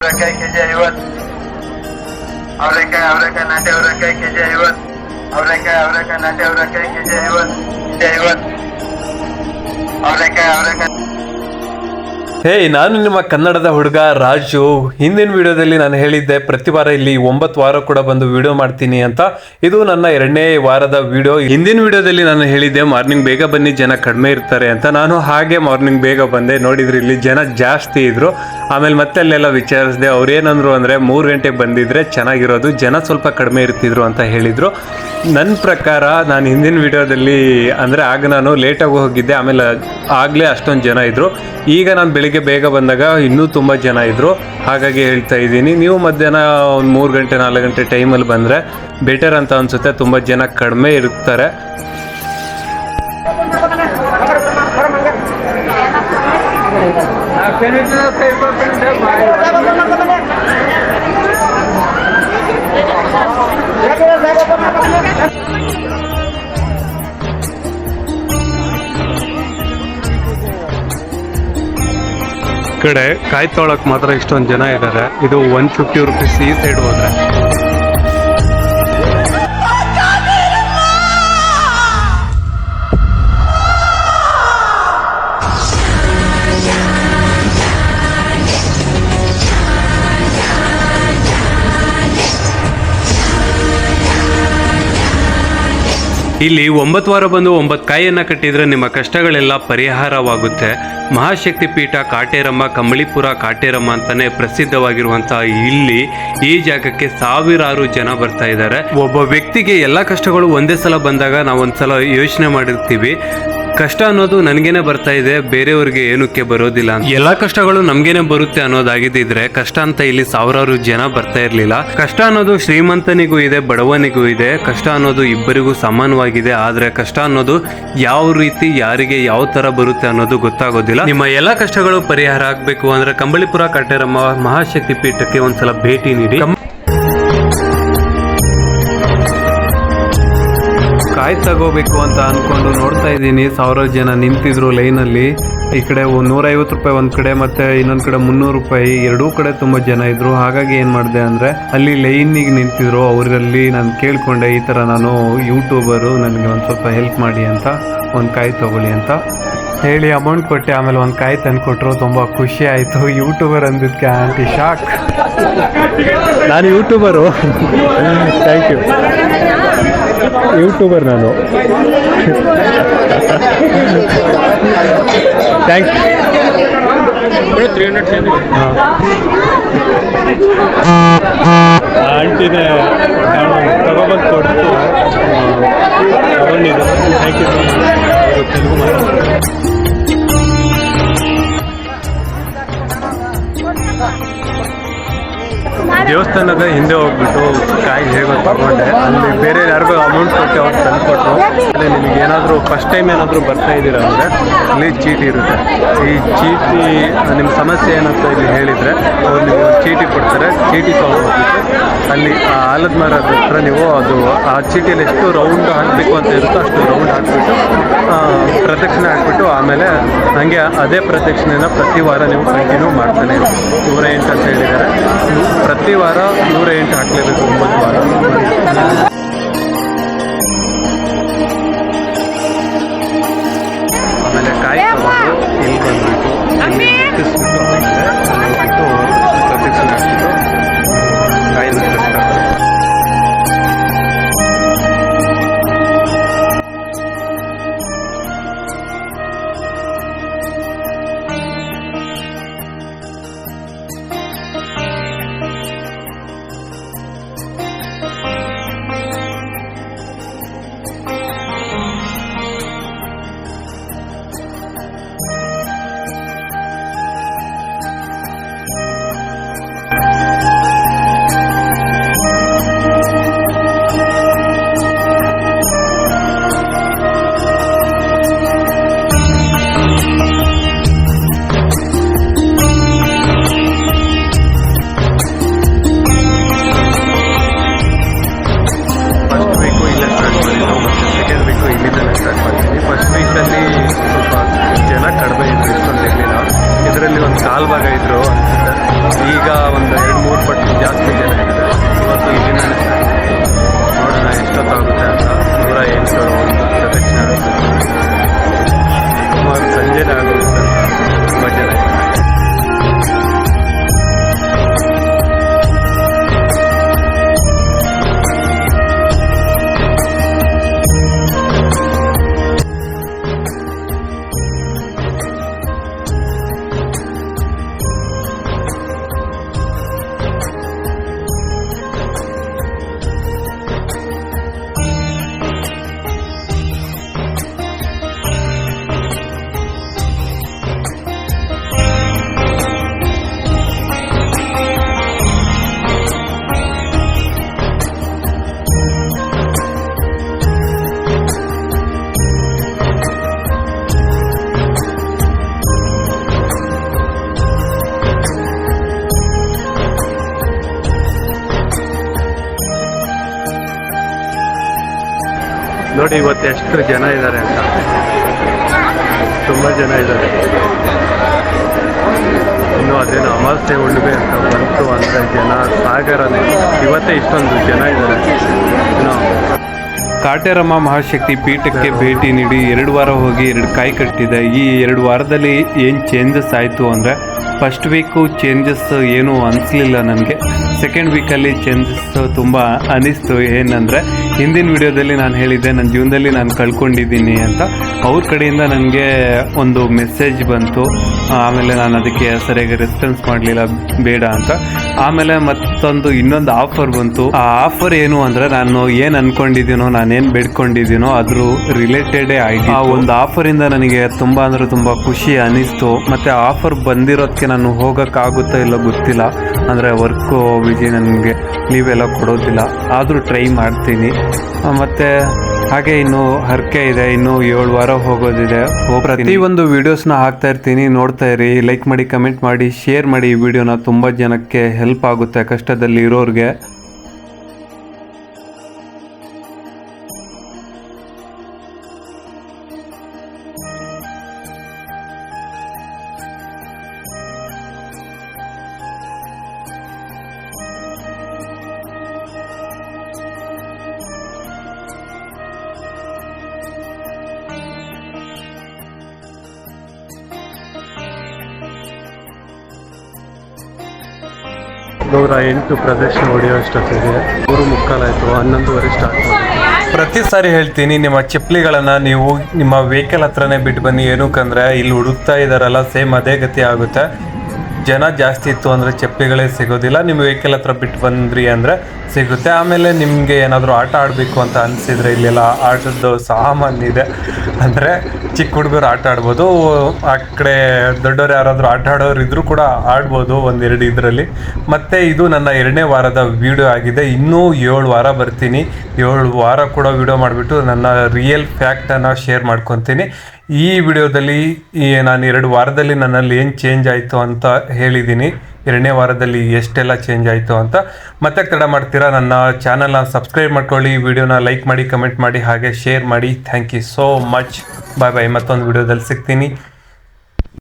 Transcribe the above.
ಅವರೆಕಾಯಿ ಕೆಜಿ 50. ಅವರೆಕಾಯಿ ನಾಟಿ ಅವರೆಕಾಯಿ ಕೆಜಿ 50. ಅವರೆಕಾಯಿ ನಾಟಿ ಅವರೆಕಾಯಿ ಕೆಜಿ 50. ಅವರೆಕಾಯಿ ಹೇ, ನಾನು ನಿಮ್ಮ ಕನ್ನಡದ ಹುಡುಗ ರಾಜು. ಹಿಂದಿನ ವಿಡಿಯೋದಲ್ಲಿ ನಾನು ಹೇಳಿದ್ದೆ ಪ್ರತಿ ವಾರ ಇಲ್ಲಿ 9 ವಾರ ಕೂಡ ಬಂದು ವಿಡಿಯೋ ಮಾಡ್ತೀನಿ ಅಂತ. ಇದು ನನ್ನ 2ನೇ ವಾರದ ವಿಡಿಯೋ. ಹಿಂದಿನ ವಿಡಿಯೋದಲ್ಲಿ ನಾನು ಹೇಳಿದ್ದೆ ಮಾರ್ನಿಂಗ್ ಬೇಗ ಬನ್ನಿ, ಜನ ಕಡಿಮೆ ಇರ್ತಾರೆ ಅಂತ. ನಾನು ಹಾಗೆ ಮಾರ್ನಿಂಗ್ ಬೇಗ ಬಂದೆ. ನೋಡಿದ್ರೆ ಇಲ್ಲಿ ಜನ ಜಾಸ್ತಿ ಇದ್ರು. ಆಮೇಲೆ ಮತ್ತೆ ಅಲ್ಲೆಲ್ಲ ವಿಚಾರಿಸಿದೆ. ಅವ್ರೇನಂದ್ರು ಅಂದರೆ 3 ಗಂಟೆಗೆ ಬಂದಿದ್ರೆ ಚೆನ್ನಾಗಿರೋದು, ಜನ ಸ್ವಲ್ಪ ಕಡಿಮೆ ಇರ್ತಿದ್ರು ಅಂತ ಹೇಳಿದರು. ನನ್ನ ಪ್ರಕಾರ ನಾನು ಹಿಂದಿನ ವಿಡಿಯೋದಲ್ಲಿ ಅಂದರೆ ಆಗ ನಾನು ಲೇಟಾಗಿ ಹೋಗಿದ್ದೆ, ಆಮೇಲೆ ಆಗಲೇ ಅಷ್ಟೊಂದು ಜನ ಇದ್ದರು. ಈಗ ನಾನು ಬೆಳಿಗ್ಗೆ ಬೇಗ ಬಂದಾಗ ಇನ್ನೂ ತುಂಬ ಜನ ಇದ್ದರು. ಹಾಗಾಗಿ ಹೇಳ್ತಾ ಇದ್ದೀನಿ, ನೀವು ಮಧ್ಯಾಹ್ನ ಒಂದು 3 ಗಂಟೆ 4 ಗಂಟೆ ಟೈಮಲ್ಲಿ ಬಂದರೆ ಬೆಟರ್ ಅಂತ ಅನಿಸುತ್ತೆ. ತುಂಬ ಜನ ಕಡಿಮೆ ಇರ್ತಾರೆ. ಕಡೆ ಕಾಯಿ ತೊಳಕ್ ಮಾತ್ರ ಇಷ್ಟೊಂದು ಜನ ಇದ್ದಾರೆ. ಇದು 150 ರುಪೀಸ್ ಈ ಸೈಡ್ ಹೋದ್ರೆ. ಇಲ್ಲಿ 9 ವಾರ ಬಂದು 9 ಕಾಯಿಯನ್ನು ಕಟ್ಟಿದ್ರೆ ನಿಮ್ಮ ಕಷ್ಟಗಳೆಲ್ಲ ಪರಿಹಾರವಾಗುತ್ತೆ. ಮಹಾಶಕ್ತಿ ಪೀಠ ಕಾಟೇರಮ್ಮ, ಕಂಬಳಿಪುರ ಕಾಟೇರಮ್ಮ ಅಂತಾನೆ ಪ್ರಸಿದ್ಧವಾಗಿರುವಂತಹ ಇಲ್ಲಿ ಈ ಜಾಗಕ್ಕೆ ಸಾವಿರಾರು ಜನ ಬರ್ತಾ ಇದ್ದಾರೆ. ಒಬ್ಬ ವ್ಯಕ್ತಿಗೆ ಎಲ್ಲ ಕಷ್ಟಗಳು ಒಂದೇ ಸಲ ಬಂದಾಗ ನಾವು ಒಂದ್ಸಲ ಯೋಚನೆ ಮಾಡಿರ್ತೀವಿ, ಕಷ್ಟ ಅನ್ನೋದು ನನಗೇನೆ ಬರ್ತಾ ಇದೆ, ಬೇರೆಯವ್ರಿಗೆ ಏನಕ್ಕೆ ಬರೋದಿಲ್ಲ. ಎಲ್ಲ ಕಷ್ಟಗಳು ನಮ್ಗೇನೆ ಬರುತ್ತೆ ಅನ್ನೋದಾಗಿದ್ದಿದ್ರೆ ಕಷ್ಟ ಅಂತ ಇಲ್ಲಿ ಸಾವಿರಾರು ಜನ ಬರ್ತಾ ಇರ್ಲಿಲ್ಲ. ಕಷ್ಟ ಅನ್ನೋದು ಶ್ರೀಮಂತನಿಗೂ ಇದೆ, ಬಡವನಿಗೂ ಇದೆ. ಕಷ್ಟ ಅನ್ನೋದು ಇಬ್ಬರಿಗೂ ಸಮಾನವಾಗಿದೆ. ಆದ್ರೆ ಕಷ್ಟ ಅನ್ನೋದು ಯಾವ ರೀತಿ ಯಾರಿಗೆ ಯಾವ ತರ ಬರುತ್ತೆ ಅನ್ನೋದು ಗೊತ್ತಾಗೋದಿಲ್ಲ. ನಿಮ್ಮ ಎಲ್ಲ ಕಷ್ಟಗಳು ಪರಿಹಾರ ಆಗ್ಬೇಕು ಅಂದ್ರೆ ಕಂಬಳಿಪುರ ಕಾಟೇರಮ್ಮ ಮಹಾಶಕ್ತಿ ಪೀಠಕ್ಕೆ ಒಂದ್ಸಲ ಭೇಟಿ ನೀಡಿ. ಕಾಯಿ ತಗೋಬೇಕು ಅಂತ ಅನ್ಕೊಂಡು ನೋಡ್ತಾ ಇದ್ದೀನಿ, ಸಾವಿರಾರು ಜನ ನಿಂತಿದ್ರು ಲೈನಲ್ಲಿ. ಈ ಕಡೆ 150 ರೂಪಾಯಿ ಒಂದು ಕಡೆ, ಮತ್ತೆ ಇನ್ನೊಂದು ಕಡೆ 300 ರೂಪಾಯಿ. ಎರಡೂ ಕಡೆ ತುಂಬ ಜನ ಇದ್ರು. ಹಾಗಾಗಿ ಏನು ಮಾಡಿದೆ ಅಂದರೆ ಅಲ್ಲಿ ಲೈನಿಗೆ ನಿಂತಿದ್ರು. ಅವರಲ್ಲಿ ನಾನು ಕೇಳ್ಕೊಂಡೆ, ಈ ಥರ ನಾನು ಯೂಟ್ಯೂಬರು, ನನಗೆ ಒಂದು ಸ್ವಲ್ಪ ಹೆಲ್ಪ್ ಮಾಡಿ ಅಂತ, ಒಂದು ಕಾಯಿ ತಗೊಳ್ಳಿ ಅಂತ ಹೇಳಿ ಅಮೌಂಟ್ ಕೊಟ್ಟೆ. ಆಮೇಲೆ ಒಂದು ಕಾಯಿ ತಂದು ಕೊಟ್ಟರು. ತುಂಬ ಖುಷಿ ಆಯಿತು. ಯೂಟ್ಯೂಬರ್ ಅಂದಿದ್ದಕ್ಕೆ ಆಂಟಿ ಶಾಕ್. ನಾನು ಯೂಟ್ಯೂಬರು. Thank you. ಯೂಟ್ಯೂಬರ್ ನಾನು. ಥ್ಯಾಂಕ್ಸ್. ಆಂಟಿನೇ ತಗೊಬಂದು ಕೊಡ್ತು ತಗೊಂಡಿದ್ದು. Thank you so much. Telugu ಮಾತಾಡ್ತಾರೆ. ದೇವಸ್ಥಾನದ ಹಿಂದೆ ಹೋಗ್ಬಿಟ್ಟು ಕಾಯಿ ಹೇಗೋ ತಗೊಂಡೆ. ಅಲ್ಲಿ ಬೇರೆ ಯಾರಿಗೂ ಅಮೌಂಟ್ ಕೊಟ್ಟು ಅವ್ರು ತಂದುಕೊಟ್ರು. ಅಲ್ಲೇ ನಿಮಗೆ ಏನಾದರೂ ಫಸ್ಟ್ ಟೈಮ್ ಏನಾದರೂ ಬರ್ತಾ ಇದ್ದೀರಾ ಅಂದರೆ ಅಲ್ಲಿ ಚೀಟಿ ಇರುತ್ತೆ. ಈ ಚೀಟಿ ನಿಮ್ಮ ಸಮಸ್ಯೆ ಏನಂತ ಇಲ್ಲಿ ಹೇಳಿದರೆ ಅವ್ರು ನೀವು ಚೀಟಿ ಕೊಡ್ತಾರೆ. ಚೀಟಿ ತೊಗೊಂಡೋಗ್ಬಿಟ್ಟು ಅಲ್ಲಿ ಆ ಆಲದ ಮರದ ಹತ್ರ ನೀವು ಅದು ಆ ಚೀಟಿಯಲ್ಲಿ ಎಷ್ಟು ರೌಂಡ್ ಹಾಕಬೇಕು ಅಂತ ಇರುತ್ತೋ ಅಷ್ಟು ರೌಂಡ್ ಹಾಕಿಬಿಟ್ಟು ಪ್ರದಕ್ಷಿಣೆ ಹಾಕ್ಬಿಟ್ಟು ಆಮೇಲೆ ಹಾಗೆ ಅದೇ ಪ್ರದಕ್ಷಿಣೆನ ಪ್ರತಿ ವಾರ ನೀವು ಕಂಟಿನ್ಯೂ ಮಾಡ್ತಾನೆ 108 ಅಂತ ಹೇಳಿದ್ದಾರೆ. ಪ್ರತಿ ವಾರ 108 ಹಾಕಲೇಬೇಕು 9 ವಾರ. ಆಮೇಲೆ ಕಾಯಿ ತಗೊಂಡು ಇಲ್ಲಿ ಬಂದ್ಬಿಟ್ಟು ಇಟ್ಟಿಸ್ಬಿಟ್ಟು ಹೋಗ್ಬಿಟ್ಟು ಪ್ರದಕ್ಷಿಣೆ ಹಾಕ್ಬಿಟ್ಟು ಕಾಯಿನ ಕಟ್ತಾರೆ. ನೋಡಿ ಇವತ್ತು ಎಷ್ಟು ಜನ ಇದ್ದಾರೆ ಅಂತ, ತುಂಬ ಜನ ಇದ್ದಾರೆ. ಇನ್ನು ಅದೇನು ಅಮಾವಾಸ್ಯೆ ಹುಣ್ಣಿಮೆ ಅಂತ ಬಂತು ಅಂದರೆ ಜನ ಸಾಗರನೇ. ಇವತ್ತೇ ಇಷ್ಟೊಂದು ಜನ ಇದ್ದಾರೆ. ಇನ್ನು ಕಾಟೇರಮ್ಮ ಮಹಾಶಕ್ತಿ ಪೀಠಕ್ಕೆ ಭೇಟಿ ನೀಡಿ 2 ವಾರ ಹೋಗಿ 2 ಕಾಯಿ ಕಟ್ಟಿದೆ. ಈ 2 ವಾರದಲ್ಲಿ ಏನು ಚೇಂಜಸ್ ಆಯಿತು ಅಂದರೆ, ಫಸ್ಟ್ ವೀಕು ಚೇಂಜಸ್ ಏನೂ ಅನಿಸ್ಲಿಲ್ಲ ನನಗೆ. ಸೆಕೆಂಡ್ ವೀಕಲ್ಲಿ ಚೇಂಜಸ್ ತುಂಬ ಅನಿಸ್ತು. ಏನಂದರೆ, ಹಿಂದಿನ ವಿಡಿಯೋದಲ್ಲಿ ನಾನು ಹೇಳಿದ್ದೆ ನನ್ನ ಜೀವನದಲ್ಲಿ ನಾನು ಕಳ್ಕೊಂಡಿದ್ದೀನಿ ಅಂತ. ಅವ್ರ ಕಡೆಯಿಂದ ನನಗೆ ಒಂದು ಮೆಸೇಜ್ ಬಂತು. ಆಮೇಲೆ ನಾನು ಅದಕ್ಕೆ ಸರಿಯಾಗಿ ರೆಸ್ಪಾನ್ಸ್ ಮಾಡಲಿಲ್ಲ, ಬೇಡ ಅಂತ. ಆಮೇಲೆ ಇನ್ನೊಂದು ಆಫರ್ ಬಂತು. ಆ ಆಫರ್ ಏನು ಅಂದರೆ, ನಾನು ಏನು ಅಂದ್ಕೊಂಡಿದ್ದೀನೋ, ನಾನೇನು ಬೇಡ್ಕೊಂಡಿದ್ದೀನೋ ಅದ್ರ ರಿಲೇಟೆಡೇ ಆಗಿ ಆ ಒಂದು ಆಫರಿಂದ ನನಗೆ ತುಂಬ ಅಂದರೆ ತುಂಬ ಖುಷಿ ಅನ್ನಿಸ್ತು. ಮತ್ತು ಆಫರ್ ಬಂದಿರೋದಕ್ಕೆ ನಾನು ಹೋಗೋಕ್ಕಾಗುತ್ತೋ ಇಲ್ಲೋ ಗೊತ್ತಿಲ್ಲ. ಅಂದರೆ ವರ್ಕು ಬಿಜಿ, ನನಗೆ ಲೀವೆಲ್ಲ ಕೊಡೋದಿಲ್ಲ. ಆದರೂ ಟ್ರೈ ಮಾಡ್ತೀನಿ. ಮತ್ತು ಹಾಗೆ ಇನ್ನೂ ಹರಕೆ ಇದೆ, ಇನ್ನೂ 7 ವಾರ ಹೋಗೋದಿದೆ. ಪ್ರತಿ ಒಂದು ವೀಡಿಯೋಸ್ನ ಹಾಕ್ತಾ ಇರ್ತೀನಿ, ನೋಡ್ತಾ ಇರಿ. ಲೈಕ್ ಮಾಡಿ, ಕಮೆಂಟ್ ಮಾಡಿ, ಶೇರ್ ಮಾಡಿ. ಈ ವಿಡಿಯೋನ ತುಂಬ ಜನಕ್ಕೆ ಹೆಲ್ಪ್ ಆಗುತ್ತೆ, ಕಷ್ಟದಲ್ಲಿ ಇರೋರಿಗೆ. ನೂರ 8 ಪ್ರದಕ್ಷಿಣೆ ಹೊಡೆಯೋ ಅಷ್ಟೊತ್ತಿಗೆ 3:45 ಆಯಿತು. 11:30 ಸ್ಟಾರ್ಟ್ ಮಾಡಿ. ಪ್ರತಿ ಸಾರಿ ಹೇಳ್ತೀನಿ, ನಿಮ್ಮ ಚಪ್ಪಲಿಗಳನ್ನು ನೀವು ನಿಮ್ಮ ವೆಹಿಕಲ್ ಹತ್ರನೇ ಬಿಟ್ಟು ಬನ್ನಿ. ಏನಕ್ಕಂದರೆ ಇಲ್ಲಿ ಹುಡುಕ್ತಾ ಇದ್ದಾರಲ್ಲ, ಸೇಮ್ ಅದೇ ಗತಿ ಆಗುತ್ತೆ. ಜನ ಜಾಸ್ತಿ ಇತ್ತು ಅಂದರೆ ಚಪ್ಪಲಿಗಳೇ ಸಿಗೋದಿಲ್ಲ. ನಿಮ್ಮ ವೆಹಿಕಲ್ ಹತ್ರ ಬಿಟ್ಟು ಬಂದ್ರಿ ಅಂದರೆ ಸಿಗುತ್ತೆ. ಆಮೇಲೆ ನಿಮಗೆ ಏನಾದರೂ ಆಟ ಆಡಬೇಕು ಅಂತ ಅನಿಸಿದರೆ, ಇಲ್ಲೆಲ್ಲ ಆಟದ ಸಾಮಾನಿದೆ. ಅಂದರೆ ಚಿಕ್ಕ ಹುಡುಗರು ಆಟ ಆಡ್ಬೋದು, ಆ ಕಡೆ ದೊಡ್ಡವರು ಯಾರಾದರೂ ಆಟ ಆಡೋರು ಇದ್ದರೂ ಕೂಡ ಆಡ್ಬೋದು 1-2 ಇದರಲ್ಲಿ. ಮತ್ತು ಇದು ನನ್ನ 2ನೇ ವಾರದ ವೀಡಿಯೋ ಆಗಿದೆ. ಇನ್ನೂ 7 ವಾರ ಬರ್ತೀನಿ. 7 ವಾರ ಕೂಡ ವೀಡಿಯೋ ಮಾಡಿಬಿಟ್ಟು ನನ್ನ ರಿಯಲ್ ಫ್ಯಾಕ್ಟನ್ನು ಶೇರ್ ಮಾಡ್ಕೊತೀನಿ. ಈ ವಿಡಿಯೋದಲ್ಲಿ ನಾನು 2 ವಾರದಲ್ಲಿ ನನ್ನಲ್ಲಿ ಏನು ಚೇಂಜ್ ಆಯಿತು ಅಂತ ಹೇಳಿದ್ದೀನಿ. 2ನೇ ವಾರದಲ್ಲಿ ಎಷ್ಟೆಲ್ಲ ಚೇಂಜ್ ಆಯಿತು ಅಂತ. ಮತ್ತೆ ತಡ ಮಾಡ್ತೀರಾ, ನನ್ನ ಚಾನಲ್ನ ಸಬ್ಸ್ಕ್ರೈಬ್ ಮಾಡ್ಕೊಳ್ಳಿ, ವಿಡಿಯೋನ ಲೈಕ್ ಮಾಡಿ, ಕಮೆಂಟ್ ಮಾಡಿ, ಹಾಗೆ ಶೇರ್ ಮಾಡಿ. Thank you so much. Bye bye. ಮತ್ತೊಂದು ವಿಡಿಯೋದಲ್ಲಿ ಸಿಗ್ತೀನಿ.